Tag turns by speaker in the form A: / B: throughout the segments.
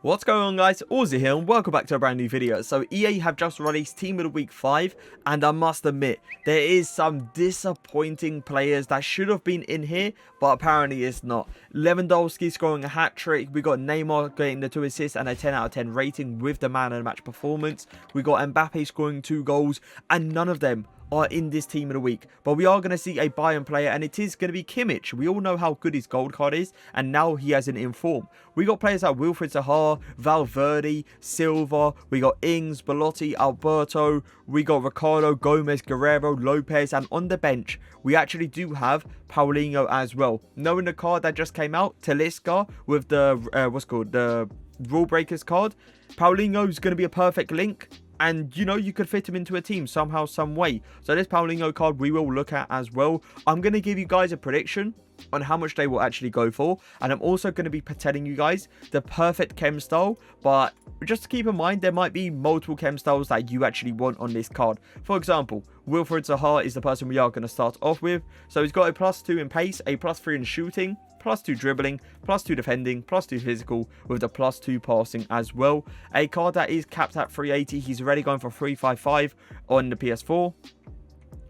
A: What's going on, guys? Auzie here and welcome back to a brand new video. So EA have just released Team of the Week 5 and I must admit there is some disappointing players that should have been in here but apparently it's not. Lewandowski scoring a hat-trick, we got Neymar getting the 2 assists and a 10 out of 10 rating with the man of the match performance, we got Mbappe scoring 2 goals and none of them are in this Team of the Week. But we are going to see a Bayern player and it is going to be Kimmich. We all know how good his gold card is and now he has an inform. We got players like Wilfried Zaha, Valverde, Silva, we got Ings, Lotti, Alberto, we got Ricardo, Gomez, Guerrero, Lopez, and on the bench we actually do have Paulinho as well. Knowing the card that just came out, Talisca with the the Rule Breakers card, Paulinho is going to be a perfect link. And, you know, you could fit him into a team somehow, some way. So this Paulinho card we will look at as well. I'm going to give you guys a prediction on how much they will actually go for. And I'm also going to be telling you guys the perfect chem style. But just to keep in mind, there might be multiple chem styles that you actually want on this card. For example, Wilfried Zaha is the person we are going to start off with. So he's got a +2 in pace, a +3 in shooting, +2 dribbling, +2 defending, +2 physical with the +2 passing as well. A card that is capped at 380. He's already going for 355 on the PS4.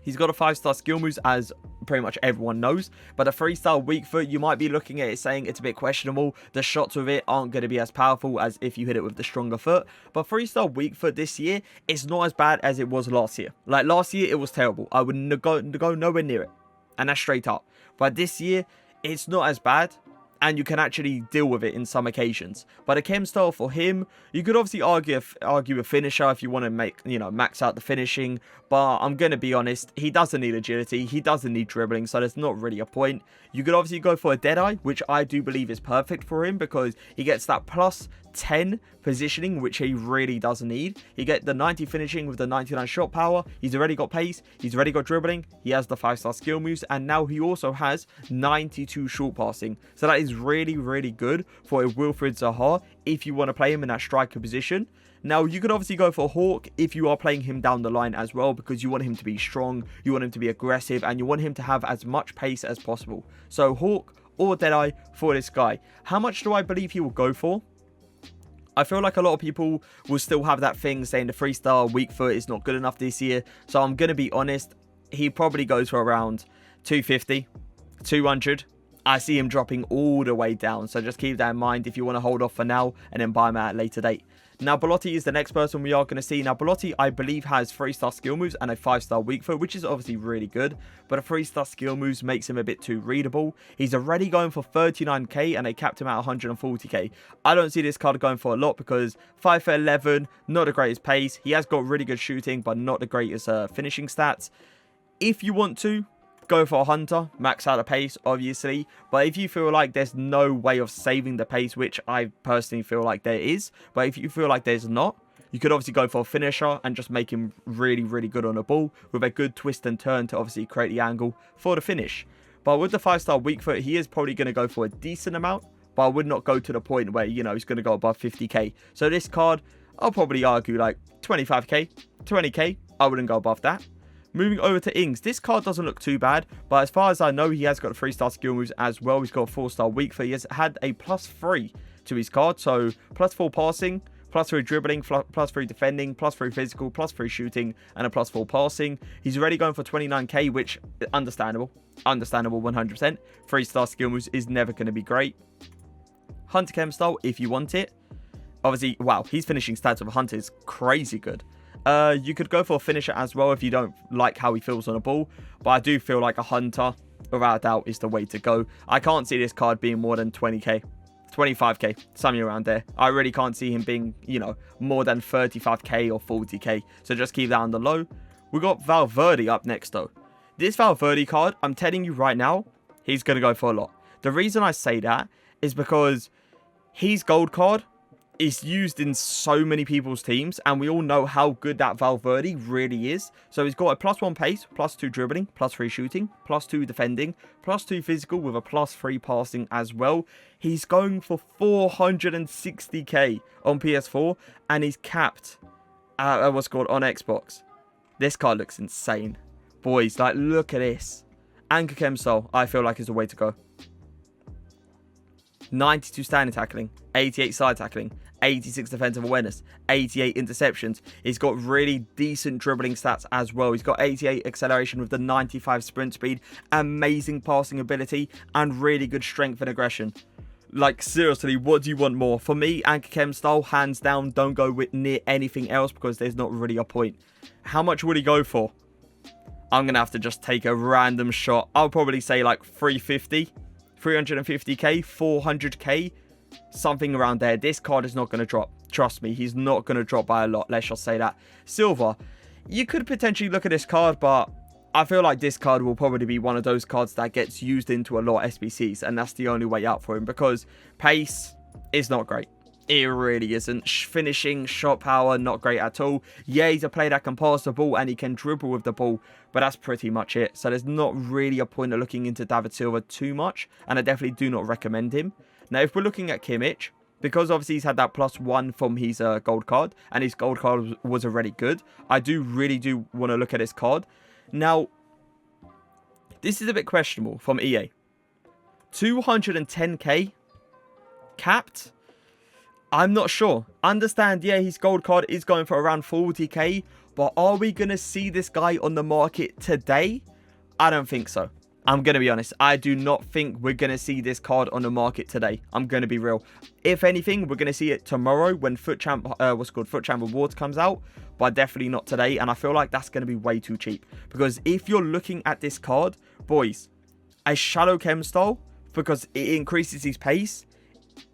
A: He's got a 5-star skill moves as pretty much everyone knows, but a 3-star weak foot, you might be looking at it saying it's a bit questionable. The shots with it aren't going to be as powerful as if you hit it with the stronger foot, but 3-star weak foot this year is not as bad as it was last year. Like last year it was terrible. I would go nowhere near it, and that's straight up. But this year it's not as bad and you can actually deal with it in some occasions. But a chem style for him, you could obviously argue a finisher if you want to max out the finishing, but I'm going to be honest, he doesn't need agility, he doesn't need dribbling, so there's not really a point. You could obviously go for a Deadeye, which I do believe is perfect for him because he gets that +10 positioning, which he really doesn't need. He get the 90 finishing with the 99 shot power. He's already got pace, he's already got dribbling, he has the 5-star skill moves, and now he also has 92 short passing. So that is really, really good for a Wilfried Zaha if you want to play him in that striker position. Now, you could obviously go for Hawk if you are playing him down the line as well, because you want him to be strong, you want him to be aggressive, and you want him to have as much pace as possible. So Hawk or Deadeye for this guy. How much do I believe he will go for? I feel like a lot of people will still have that thing saying the 3-star weak foot is not good enough this year. So I'm going to be honest, he probably goes for around 250, 200. I see him dropping all the way down. So just keep that in mind if you want to hold off for now and then buy him at a later date. Now, Belotti is the next person we are going to see. Now, Belotti, I believe, has 3-star skill moves and a 5-star weak foot, which is obviously really good. But a 3-star skill moves makes him a bit too readable. He's already going for 39k and they capped him at 140k. I don't see this card going for a lot because 5'11", not the greatest pace. He has got really good shooting, but not the greatest finishing stats. If you want to go for a hunter, max out the pace obviously, but if you feel like there's no way of saving the pace, which I personally feel like there is, but if you feel like there's not, you could obviously go for a finisher and just make him really, really good on the ball with a good twist and turn to obviously create the angle for the finish. But with the 5-star weak foot, he is probably going to go for a decent amount, but I would not go to the point where, you know, he's going to go above 50k. So this card, I'll probably argue like 25k, 20k, I wouldn't go above that. Moving over to Ings, this card doesn't look too bad, but as far as I know, he has got 3-star skill moves as well. He's got a 4-star weak foot. He has had a +3 to his card, so +4 passing, +3 dribbling, +3 defending, +3 physical, +3 shooting, and a +4 passing. He's already going for 29k, which understandable 100%. 3-star skill moves is never going to be great. Hunter chem style if you want it. Obviously, wow, his finishing stats of a hunter is crazy good. You could go for a finisher as well if you don't like how he feels on a ball. But I do feel like a hunter, without a doubt, is the way to go. I can't see this card being more than 20k, 25k, something around there. I really can't see him being, you know, more than 35k or 40k. So just keep that on the low. We got Valverde up next though. This Valverde card, I'm telling you right now, he's going to go for a lot. The reason I say that is because his gold card is used in so many people's teams, and we all know how good that Valverde really is. So he's got a +1 pace, +2 dribbling, +3 shooting, +2 defending, +2 physical with a +3 passing as well. He's going for 460k on PS4 and he's capped at on Xbox. This card looks insane. Boys, like, look at this. Anchor Chem Soul, I feel like is the way to go. 92 standing tackling, 88 side tackling, 86 defensive awareness, 88 interceptions. He's got really decent dribbling stats as well. He's got 88 acceleration with the 95 sprint speed, amazing passing ability, and really good strength and aggression. Like, seriously, what do you want more? For me, anchor chem style, hands down, don't go with near anything else because there's not really a point. How much would he go for? I'm going to have to just take a random shot. I'll probably say like 350, 350k, 400k. Something around there. This card is not going to drop. Trust me, he's not going to drop by a lot. Let's just say that. Silver, you could potentially look at this card, but I feel like this card will probably be one of those cards that gets used into a lot of SBCs, and that's the only way out for him because pace is not great. It really isn't. Finishing, shot power, not great at all. Yeah, he's a player that can pass the ball and he can dribble with the ball, but that's pretty much it. So there's not really a point of looking into David Silva too much, and I definitely do not recommend him. Now, if we're looking at Kimmich, because obviously he's had that +1 from his gold card, and his gold card was already good, I really do want to look at his card. Now, this is a bit questionable from EA. 210k capped? I'm not sure. Understand, yeah, his gold card is going for around 40k, but are we going to see this guy on the market today? I don't think so. I'm going to be honest. I do not think we're going to see this card on the market today. I'm going to be real. If anything, we're going to see it tomorrow when FUT Champ Rewards comes out, but definitely not today. And I feel like that's going to be way too cheap. Because if you're looking at this card, boys, a shallow chem style, because it increases his pace,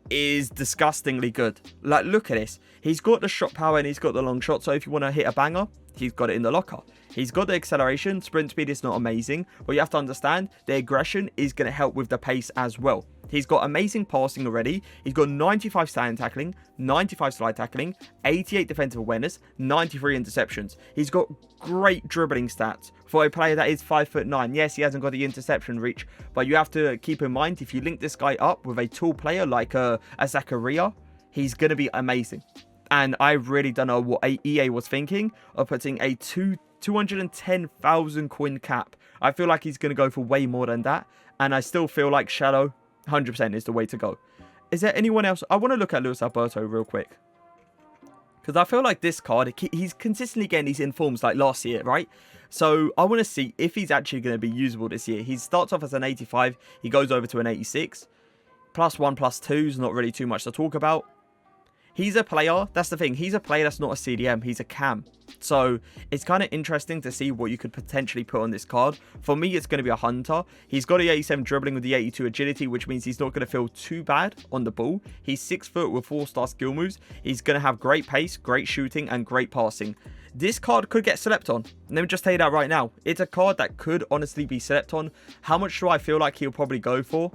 A: is disgustingly good. Like, look at this. He's got the shot power and he's got the long shot. So if you want to hit a banger, he's got it in the locker. He's got the acceleration. Sprint speed is not amazing, but you have to understand the aggression is going to help with the pace as well. He's got amazing passing already. He's got 95 standing tackling, 95 slide tackling, 88 defensive awareness, 93 interceptions. He's got great dribbling stats for a player that is 5'9". Yes, he hasn't got the interception reach, but you have to keep in mind, if you link this guy up with a tall player like a Zakaria, he's going to be amazing. And I really don't know what EA was thinking of putting a 210,000 coin cap. I feel like he's going to go for way more than that. And I still feel like Shadow 100% is the way to go. Is there anyone else? I want to look at Luis Alberto real quick. Because I feel like this card, he's consistently getting these informs like last year, right? So I want to see if he's actually going to be usable this year. He starts off as an 85. He goes over to an 86. +1, +2 is not really too much to talk about. He's a player, that's the thing, he's a player that's not a CDM, he's a cam. So it's kind of interesting to see what you could potentially put on this card. For me, it's going to be a hunter. He's got the 87 dribbling with the 82 agility, which means he's not going to feel too bad on the ball. He's 6 foot with 4-star skill moves. He's going to have great pace, great shooting, and great passing. This card could get slept on. Let me just tell you that right now. It's a card that could honestly be slept on. How much do I feel like he'll probably go for?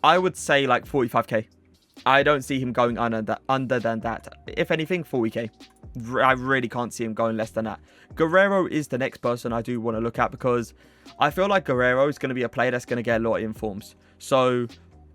A: I would say like 45k. I don't see him going under than that. If anything, 40k. I really can't see him going less than that. Guerrero is the next person I do want to look at because I feel like Guerrero is going to be a player that's going to get a lot of informs. So,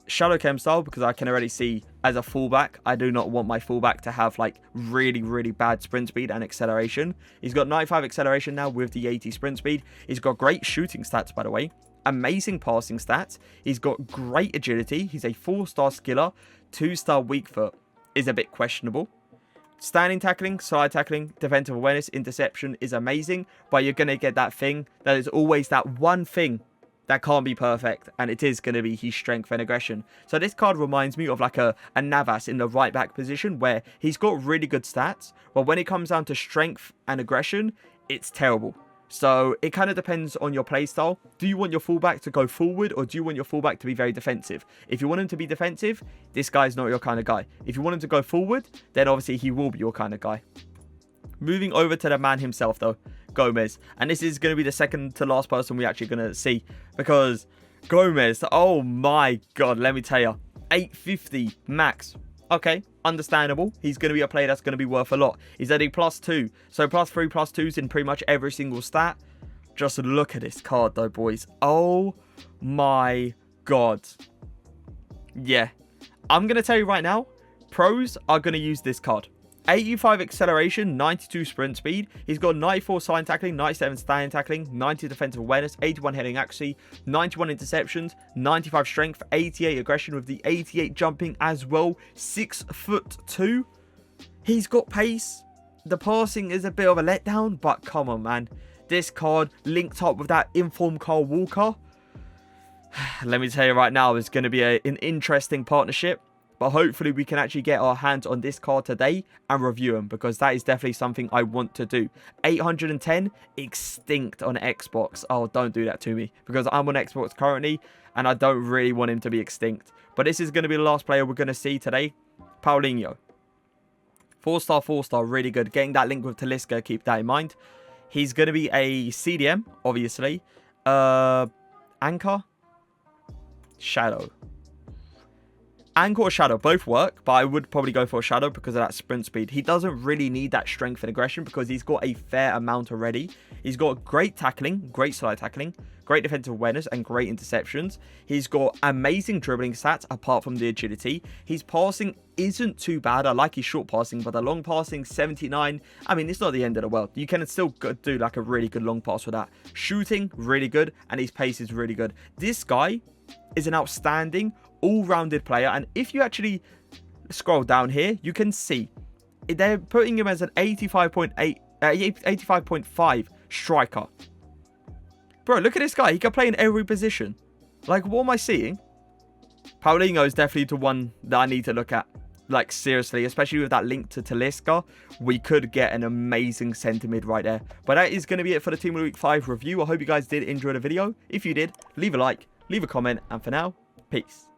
A: shallow chem style, because I can already see as a fullback, I do not want my fullback to have like really bad sprint speed and acceleration. He's got 95 acceleration now with the 80 sprint speed. He's got great shooting stats, by the way. Amazing passing stats. He's got great agility. He's a 4-star skiller. 2-star weak foot is a bit questionable. Standing tackling, side tackling, defensive awareness, interception is amazing, but you're going to get that thing. That is always that one thing that can't be perfect, and it is going to be his strength and aggression. So this card reminds me of like a Navas in the right back position where he's got really good stats, but when it comes down to strength and aggression, it's terrible. So it kind of depends on your play style. Do you want your fullback to go forward, or do you want your fullback to be very defensive? If you want him to be defensive, this guy's not your kind of guy. If you want him to go forward, then obviously he will be your kind of guy. Moving over to the man himself though, Gomez. And this is going to be the second to last person we're actually going to see, because Gomez, oh my god, let me tell you, 850 max. Okay, understandable. He's going to be a player that's going to be worth a lot. He's at a +2. So +3, +2s in pretty much every single stat. Just look at this card though, boys. Oh my god. Yeah. I'm going to tell you right now, pros are going to use this card. 85 acceleration, 92 sprint speed. He's got 94 side tackling, 97 standing tackling, 90 defensive awareness, 81 heading accuracy, 91 interceptions, 95 strength, 88 aggression with the 88 jumping as well. 6'2". He's got pace. The passing is a bit of a letdown, but come on, man. This card linked up with that informed Kyle Walker. Let me tell you right now, it's going to be an interesting partnership. But hopefully we can actually get our hands on this card today and review them, because that is definitely something I want to do. 810, extinct on Xbox. Oh, don't do that to me, because I'm on Xbox currently and I don't really want him to be extinct. But this is going to be the last player we're going to see today. Paulinho. 4-star, 4-star, really good. Getting that link with Talisca, keep that in mind. He's going to be a CDM, obviously. Anchor. Shadow. Anchor or Shadow, both work, but I would probably go for a Shadow because of that sprint speed. He doesn't really need that strength and aggression because he's got a fair amount already. He's got great tackling, great slide tackling, great defensive awareness, and great interceptions. He's got amazing dribbling stats apart from the agility. His passing isn't too bad. I like his short passing, but the long passing, 79. I mean, it's not the end of the world. You can still do like a really good long pass with that. Shooting, really good, and his pace is really good. This guy is an outstanding all-rounded player, and if you actually scroll down here, you can see they're putting him as an 85.5 striker. Bro, look at this guy. He can play in every position. Like, what am I seeing? Paulinho is definitely the one that I need to look at. Like, seriously, especially with that link to Talisca, we could get an amazing centre mid right there. But that is going to be it for the Team of the Week 5 review. I hope you guys did enjoy the video. If you did, leave a like, leave a comment, and for now, peace.